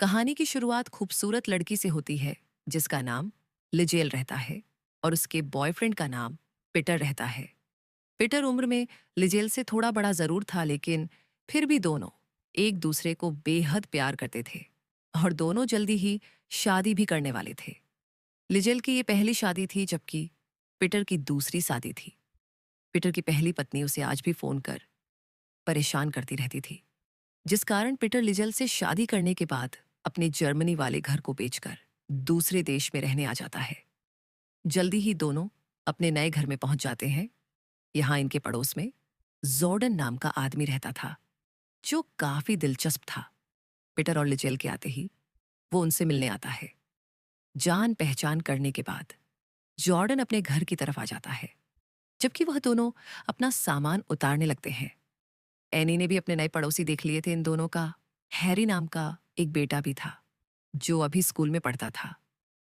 कहानी की शुरुआत खूबसूरत लड़की से होती है जिसका नाम लिजेल रहता है और उसके बॉयफ्रेंड का नाम पीटर रहता है। पीटर उम्र में लिजेल से थोड़ा बड़ा जरूर था, लेकिन फिर भी दोनों एक दूसरे को बेहद प्यार करते थे और दोनों जल्दी ही शादी भी करने वाले थे। लिजेल की ये पहली शादी थी, जबकि पीटर की दूसरी शादी थी। पीटर की पहली पत्नी उसे आज भी फोन कर परेशान करती रहती थी, जिस कारण पीटर लिजेल से शादी करने के बाद अपने जर्मनी वाले घर को बेचकर दूसरे देश में रहने आ जाता है। जल्दी ही दोनों अपने नए घर में पहुंच जाते हैं। यहाँ इनके पड़ोस में जॉर्डन नाम का आदमी रहता था, जो काफी दिलचस्प था। पीटर और लिजेल के आते ही वो उनसे मिलने आता है। जान पहचान करने के बाद जॉर्डन अपने घर की तरफ आ जाता है, जबकि वह दोनों अपना सामान उतारने लगते हैं। एनी ने भी अपने नए पड़ोसी देख लिए थे। इन दोनों का हैरी नाम का एक बेटा भी था, जो अभी स्कूल में पढ़ता था।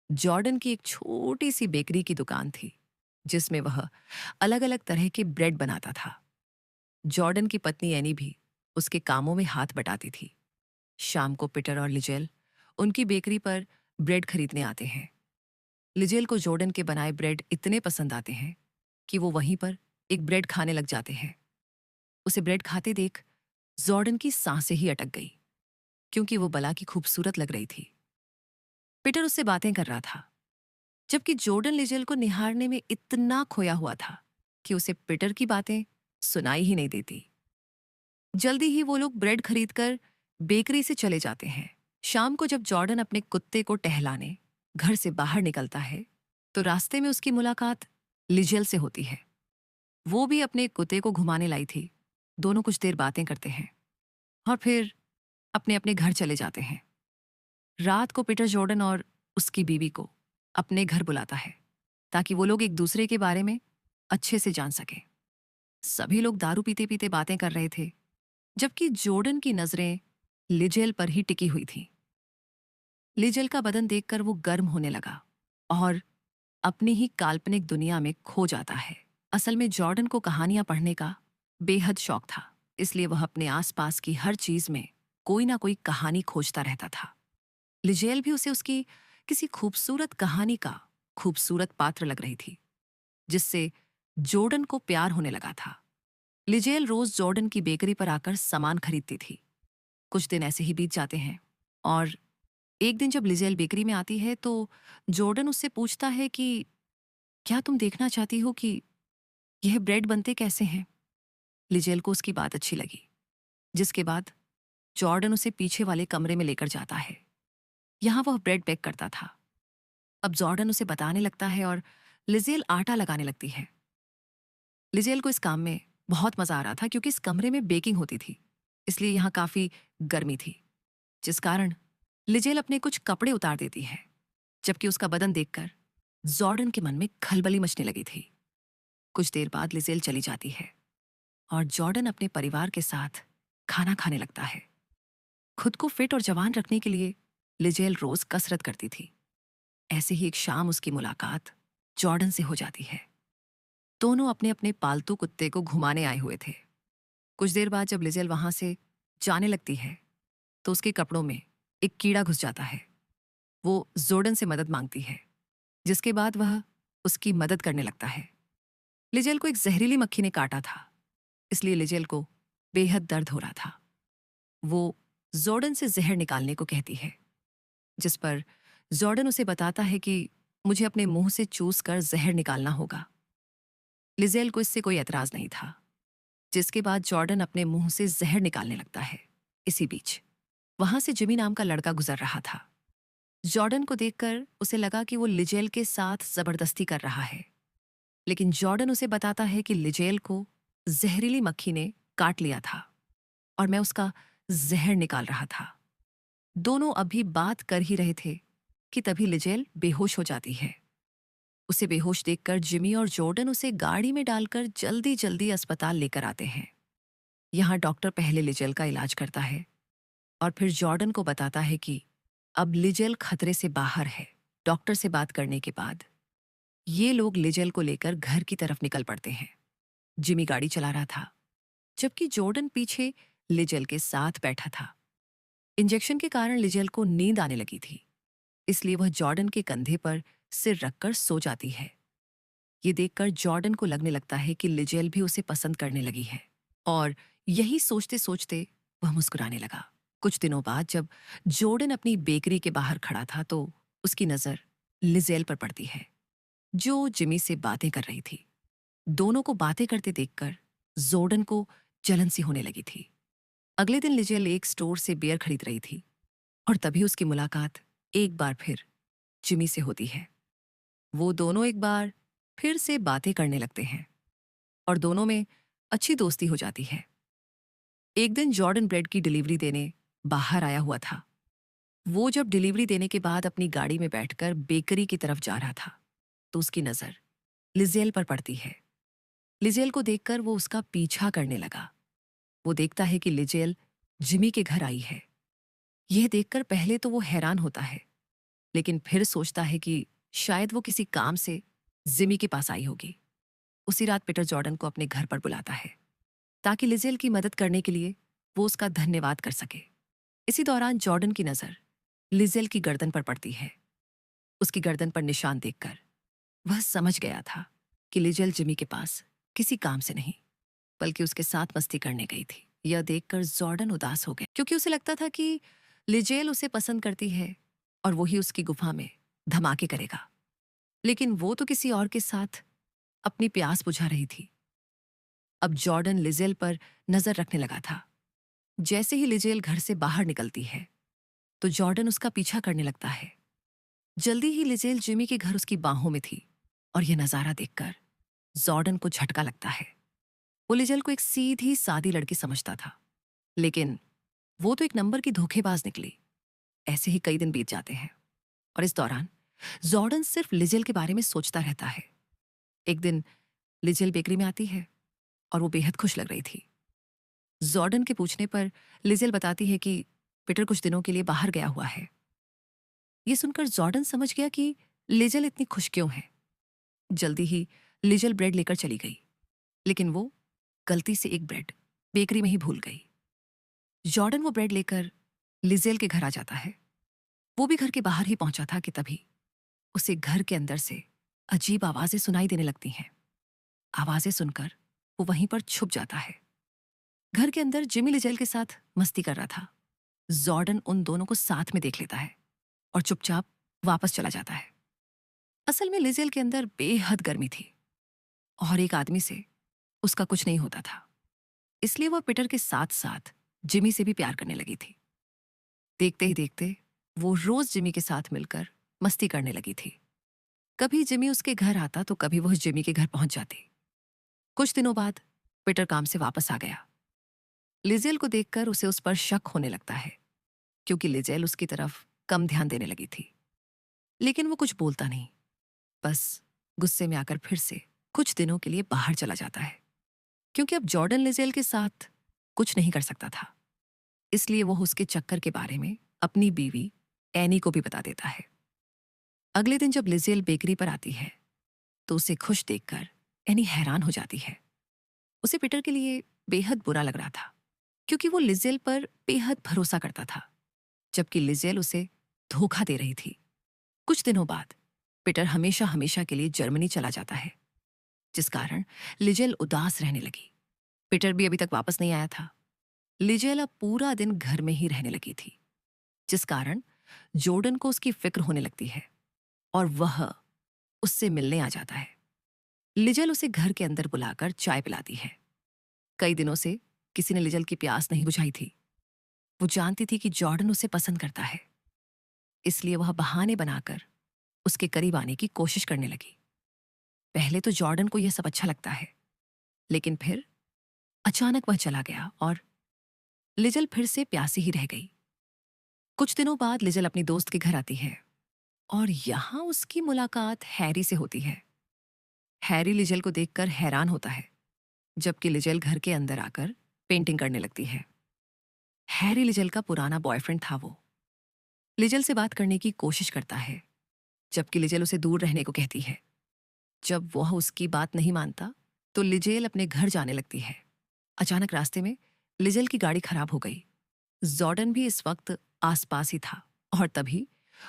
जॉर्डन की एक छोटी सी बेकरी की दुकान थी, जिसमें वह अलग अलग तरह के ब्रेड बनाता था। जॉर्डन की पत्नी एनी भी उसके कामों में हाथ बटाती थी। शाम को पीटर और लिजेल उनकी बेकरी पर ब्रेड खरीदने आते हैं। लिजेल को जॉर्डन के बनाए ब्रेड इतने पसंद आते हैं कि वो वहीं पर एक ब्रेड खाने लग जाते हैं। उसे ब्रेड खाते देख जॉर्डन की सांसें ही अटक गई, क्योंकि वो बला की खूबसूरत लग रही थी। पीटर उससे बातें कर रहा था, जबकि जॉर्डन लिजेल को निहारने में इतना खोया हुआ था कि उसे पीटर की बातें सुनाई ही नहीं देती। जल्दी ही वो लोग ब्रेड खरीदकर बेकरी से चले जाते हैं। शाम को जब जॉर्डन अपने कुत्ते को टहलाने घर से बाहर निकलता है, तो रास्ते में उसकी मुलाकात लिजेल से होती है। वो भी अपने कुत्ते को घुमाने लाई थी। दोनों कुछ देर बातें करते हैं और फिर अपने अपने घर चले जाते हैं। रात को पीटर जॉर्डन और उसकी बीवी को अपने घर बुलाता है, ताकि वो लोग एक दूसरे के बारे में अच्छे से जान सकें। सभी लोग दारू पीते पीते बातें कर रहे थे, जबकि जॉर्डन की नजरें लिजेल पर ही टिकी हुई थी। लिजेल का बदन देखकर वो गर्म होने लगा और अपनी ही काल्पनिक दुनिया में खो जाता है। असल में जॉर्डन को कहानियां पढ़ने का बेहद शौक था, इसलिए वह अपने आसपास की हर चीज में कोई ना कोई कहानी खोजता रहता था। लिजेल भी उसे उसकी किसी खूबसूरत कहानी का खूबसूरत पात्र लग रही थी, जिससे जॉर्डन को प्यार होने लगा था। लिजेल रोज जॉर्डन की बेकरी पर आकर सामान खरीदती थी। कुछ दिन ऐसे ही बीत जाते हैं और एक दिन जब लिजेल बेकरी में आती है, तो जॉर्डन उससे पूछता है कि क्या तुम देखना चाहती हो कि यह ब्रेड बनते कैसे हैं। लिजेल को उसकी बात अच्छी लगी, जिसके बाद जॉर्डन उसे पीछे वाले कमरे में लेकर जाता है। यहाँ वह ब्रेड बेक करता था। अब जॉर्डन उसे बताने लगता है और लिजेल आटा लगाने लगती है। लिजेल को इस काम में बहुत मजा आ रहा था, क्योंकि इस कमरे में बेकिंग होती थी, इसलिए यहाँ काफी गर्मी थी, जिस कारण लिजेल अपने कुछ कपड़े उतार देती है। जबकि उसका बदन देखकर जॉर्डन के मन में खलबली मचने लगी थी। कुछ देर बाद लिजेल चली जाती है और जॉर्डन अपने परिवार के साथ खाना खाने लगता है। खुद को फिट और जवान रखने के लिए लिजेल रोज कसरत करती थी। ऐसे ही एक शाम उसकी मुलाकात जॉर्डन से हो जाती है। दोनों अपने अपने पालतू कुत्ते को घुमाने आए हुए थे। कुछ देर बाद जब लिजेल वहां से जाने लगती है, तो उसके कपड़ों में एक कीड़ा घुस जाता है। वो जॉर्डन से मदद मांगती है, जिसके बाद वह उसकी मदद करने लगता है। लिजेल को एक जहरीली मक्खी ने काटा था, इसलिए लिजेल को बेहद दर्द हो रहा था। वो जॉर्डन से जहर निकालने को कहती है, जिस पर जॉर्डन उसे बताता है कि मुझे अपने मुंह से चूस कर जहर निकालना होगा। लिजेल को इससे कोई एतराज नहीं था, जिसके बाद जॉर्डन अपने मुंह से जहर निकालने लगता है। इसी बीच वहां से जिमी नाम का लड़का गुजर रहा था। जॉर्डन को देखकर उसे लगा कि वो लिजेल के साथ जबरदस्ती कर रहा है, लेकिन जॉर्डन उसे बताता है कि लिजेल को जहरीली मक्खी ने काट लिया था और मैं उसका जहर निकाल रहा था। दोनों अभी बात कर ही रहे थे कि तभी लिजेल बेहोश हो जाती है। उसे बेहोश देखकर जिमी और जॉर्डन उसे गाड़ी में डालकर जल्दी जल्दी अस्पताल लेकर आते हैं। यहाँ डॉक्टर पहले लिजेल का इलाज करता है और फिर जॉर्डन को बताता है कि अब लिजेल खतरे से बाहर है। डॉक्टर से बात करने के बाद ये लोग लिजेल को लेकर घर की तरफ निकल पड़ते हैं। जिमी गाड़ी चला रहा था, जबकि जॉर्डन पीछे लिजेल के साथ बैठा था। इंजेक्शन के कारण लिजेल को नींद आने लगी थी, इसलिए वह जॉर्डन के कंधे पर सिर रखकर सो जाती है। ये देखकर जॉर्डन को लगने लगता है कि लिजेल भी उसे पसंद करने लगी है, और यही सोचते सोचते वह मुस्कुराने लगा। कुछ दिनों बाद जब जॉर्डन अपनी बेकरी के बाहर खड़ा था तो उसकी नजर लिजेल पर पड़ती है, जो जिमी से बातें कर रही थी। दोनों को बातें करते देखकर जॉर्डन को जलन सी होने लगी थी। अगले दिन लिजेल एक स्टोर से बियर खरीद रही थी, और तभी उसकी मुलाकात एक बार फिर जिमी से होती है। वो दोनों एक बार फिर से बातें करने लगते हैं, और दोनों में अच्छी दोस्ती हो जाती है। एक दिन जॉर्डन ब्रेड की डिलीवरी देने बाहर आया हुआ था। वो जब डिलीवरी देने के बाद अपनी गाड़ी में बैठकर बेकरी की तरफ जा रहा था तो उसकी नजर लिजेल पर पड़ती है। लिजेल को देखकर वो उसका पीछा करने लगा। वो देखता है कि लिजेल जिमी के घर आई है। यह देखकर पहले तो वो हैरान होता है, लेकिन फिर सोचता है कि शायद वो किसी काम से जिमी के पास आई होगी। उसी रात पीटर जॉर्डन को अपने घर पर बुलाता है ताकि लिजेल की मदद करने के लिए वो उसका धन्यवाद कर सके। इसी दौरान जॉर्डन की नजर लिजेल की गर्दन पर पड़ती है। उसकी गर्दन पर निशान देखकर वह समझ गया था कि लिजेल जिमी के पास किसी काम से नहीं, बल्कि उसके साथ मस्ती करने गई थी। यह देखकर जॉर्डन उदास हो गया, क्योंकि उसे लगता था कि लिजेल उसे पसंद करती है और वही उसकी गुफा में धमाके करेगा। लेकिन वो तो किसी और के साथ अपनी प्यास बुझा रही थी। अब जॉर्डन लिजेल पर नजर रखने लगा था। जैसे ही लिजेल घर से बाहर निकलती है तो जॉर्डन उसका पीछा करने लगता है। जल्दी ही लिजेल जिमी के घर उसकी बाहों में थी, और यह नजारा देखकर जॉर्डन को झटका लगता है। वो लिजेल को एक सीधी सादी लड़की समझता था, लेकिन वो तो एक नंबर की धोखेबाज निकली। ऐसे ही कई दिन बीत जाते हैं, और इस दौरान जॉर्डन सिर्फ लिजेल के बारे में सोचता रहता है। एक दिन लिजेल बेकरी में आती है और वो बेहद खुश लग रही थी। जॉर्डन के पूछने पर लिजेल बताती है कि पीटर कुछ दिनों के लिए बाहर गया हुआ है। ये सुनकर जॉर्डन समझ गया कि लिजेल इतनी खुश क्यों है। जल्दी ही लिजेल ब्रेड लेकर चली गई, लेकिन वो गलती से एक ब्रेड बेकरी में ही भूल गई। जॉर्डन वो ब्रेड लेकर लिजेल के घर आ जाता है। वो भी घर के बाहर ही पहुंचा था कि तभी उसे घर के अंदर से अजीब आवाजें सुनाई देने लगती हैं। आवाजें सुनकर वो वहीं पर छुप जाता है। घर के अंदर जिमी लिजेल के साथ मस्ती कर रहा था। जॉर्डन उन दोनों को साथ में देख लेता है और चुपचाप वापस चला जाता है। असल में लिजेल के अंदर बेहद गर्मी थी, और एक आदमी से उसका कुछ नहीं होता था, इसलिए वह पीटर के साथ साथ जिमी से भी प्यार करने लगी थी। देखते ही देखते वो रोज जिमी के साथ मिलकर मस्ती करने लगी थी। कभी जिमी उसके घर आता तो कभी वह जिमी के घर पहुंच जाती। कुछ दिनों बाद पीटर काम से वापस आ गया। लिजेल को देखकर उसे उस पर शक होने लगता है, क्योंकि लिजेल उसकी तरफ कम ध्यान देने लगी थी। लेकिन वो कुछ बोलता नहीं, बस गुस्से में आकर फिर से कुछ दिनों के लिए बाहर चला जाता है, क्योंकि अब जॉर्डन लिजेल के साथ कुछ नहीं कर सकता था। इसलिए वो उसके चक्कर के बारे में अपनी बीवी एनी को भी बता देता है। अगले दिन जब लिजेल बेकरी पर आती है तो उसे खुश देखकर एनी हैरान हो जाती है। उसे पीटर के लिए बेहद बुरा लग रहा था, क्योंकि वो लिजेल पर बेहद भरोसा करता था, जबकि लिजेल उसे धोखा दे रही थी। कुछ दिनों बाद पीटर हमेशा हमेशा के लिए जर्मनी चला जाता है, जिस कारण लिजेल उदास रहने लगी। पीटर भी अभी तक वापस नहीं आया था। लिजेल अब पूरा दिन घर में ही रहने लगी थी, जिस कारण जॉर्डन को उसकी फिक्र होने लगती है और वह उससे मिलने आ जाता है। लिजेल उसे घर के अंदर बुलाकर चाय पिलाती है। कई दिनों से किसी ने लिजेल की प्यास नहीं बुझाई थी। वो जानती थी कि जॉर्डन उसे पसंद करता है, इसलिए वह बहाने बनाकर उसके करीब आने की कोशिश करने लगी। पहले तो जॉर्डन को यह सब अच्छा लगता है, लेकिन फिर अचानक वह चला गया और लिजेल फिर से प्यासी ही रह गई। कुछ दिनों बाद लिजेल अपनी दोस्त के घर आती है और यहां उसकी मुलाकात हैरी से होती है। हैरी लिजेल को देखकर हैरान होता है, जबकि लिजेल घर के अंदर आकर पेंटिंग करने लगती है। हैरी लिजेल का पुराना बॉयफ्रेंड था। वो लिजेल से बात करने की कोशिश करता है, जबकि लिजेल उसे दूर रहने को कहती है। जब वह उसकी बात नहीं मानता तो लिजेल अपने घर जाने लगती है। अचानक रास्ते में लिजेल की गाड़ी खराब हो गई। जॉर्डन भी इस वक्त आसपास ही था और तभी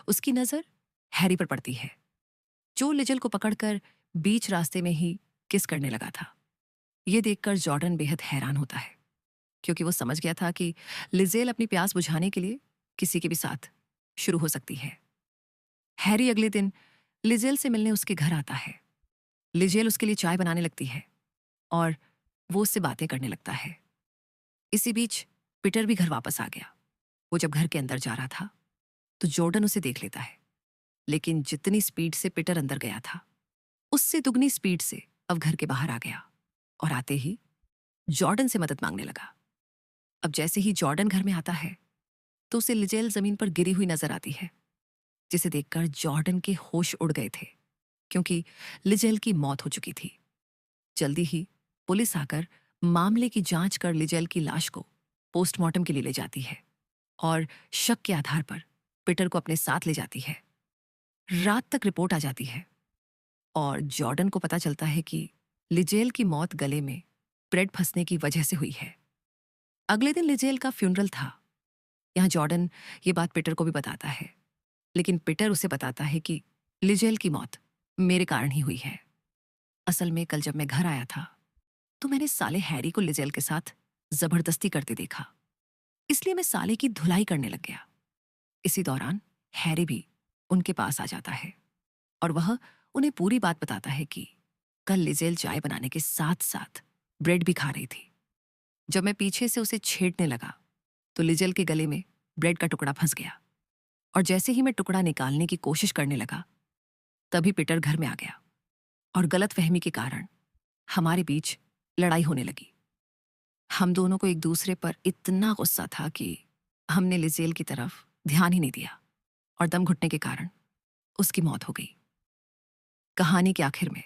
उसकी नजर हैरी पर पड़ती है, जो लिजेल को पकड़कर बीच रास्ते में ही किस करने लगा था। यह देखकर जॉर्डन बेहद हैरान होता है, क्योंकि वो समझ गया था कि लिजेल अपनी प्यास बुझाने के लिए किसी के भी साथ शुरू हो सकती है। हैरी अगले दिन लिजेल से मिलने उसके घर आता है। लिजेल उसके लिए चाय बनाने लगती है और वो उससे बातें करने लगता है। इसी बीच पीटर भी घर वापस आ गया। वो जब घर के अंदर जा रहा था तो जॉर्डन उसे देख लेता है, लेकिन जितनी स्पीड से पीटर अंदर गया था उससे दुगनी स्पीड से अब घर के बाहर आ गया और आते ही जॉर्डन से मदद मांगने लगा। अब जैसे ही जॉर्डन घर में आता है तो उसे लिजेल जमीन पर गिरी हुई नजर आती है, जिसे देखकर जॉर्डन के होश उड़ गए थे, क्योंकि लिजेल की मौत हो चुकी थी। जल्दी ही पुलिस आकर मामले की जांच कर लिजेल की लाश को पोस्टमार्टम के लिए ले जाती है और शक के आधार पर पीटर को अपने साथ ले जाती है। रात तक रिपोर्ट आ जाती है और जॉर्डन को पता चलता है कि लिजेल की मौत गले में ब्रेड फंसने की वजह से हुई है। अगले दिन लिजेल का फ्यूनरल था। यहाँ जॉर्डन ये बात पीटर को भी बताता है, लेकिन पीटर उसे बताता है कि लिजेल की मौत मेरे कारण ही हुई है। असल में कल जब मैं घर आया था तो मैंने साले हैरी को लिजेल के साथ जबरदस्ती करते देखा, इसलिए मैं साले की धुलाई करने लग गया। इसी दौरान हैरी भी उनके पास आ जाता है और वह उन्हें पूरी बात बताता है कि कल लिजेल चाय बनाने के साथ साथ ब्रेड भी खा रही थी। जब मैं पीछे से उसे छेड़ने लगा तो लिजेल के गले में ब्रेड का टुकड़ा फंस गया और जैसे ही मैं टुकड़ा निकालने की कोशिश करने लगा तभी पीटर घर में आ गया और गलतफहमी के कारण हमारे बीच लड़ाई होने लगी। हम दोनों को एक दूसरे पर इतना गुस्सा था कि हमने लिजेल की तरफ ध्यान ही नहीं दिया और दम घुटने के कारण उसकी मौत हो गई। कहानी के आखिर में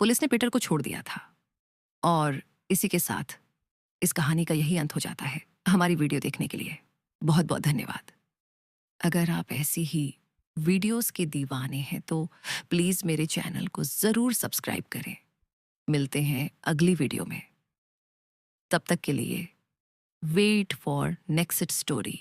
पुलिस ने पीटर को छोड़ दिया था और इसी के साथ इस कहानी का यही अंत हो जाता है। हमारी वीडियो देखने के लिए बहुत बहुत धन्यवाद। अगर आप ऐसी ही वीडियोस के दीवाने हैं तो प्लीज मेरे चैनल को जरूर सब्सक्राइब करें। मिलते हैं अगली वीडियो में। तब तक के लिए वेट फॉर नेक्स्ट स्टोरी।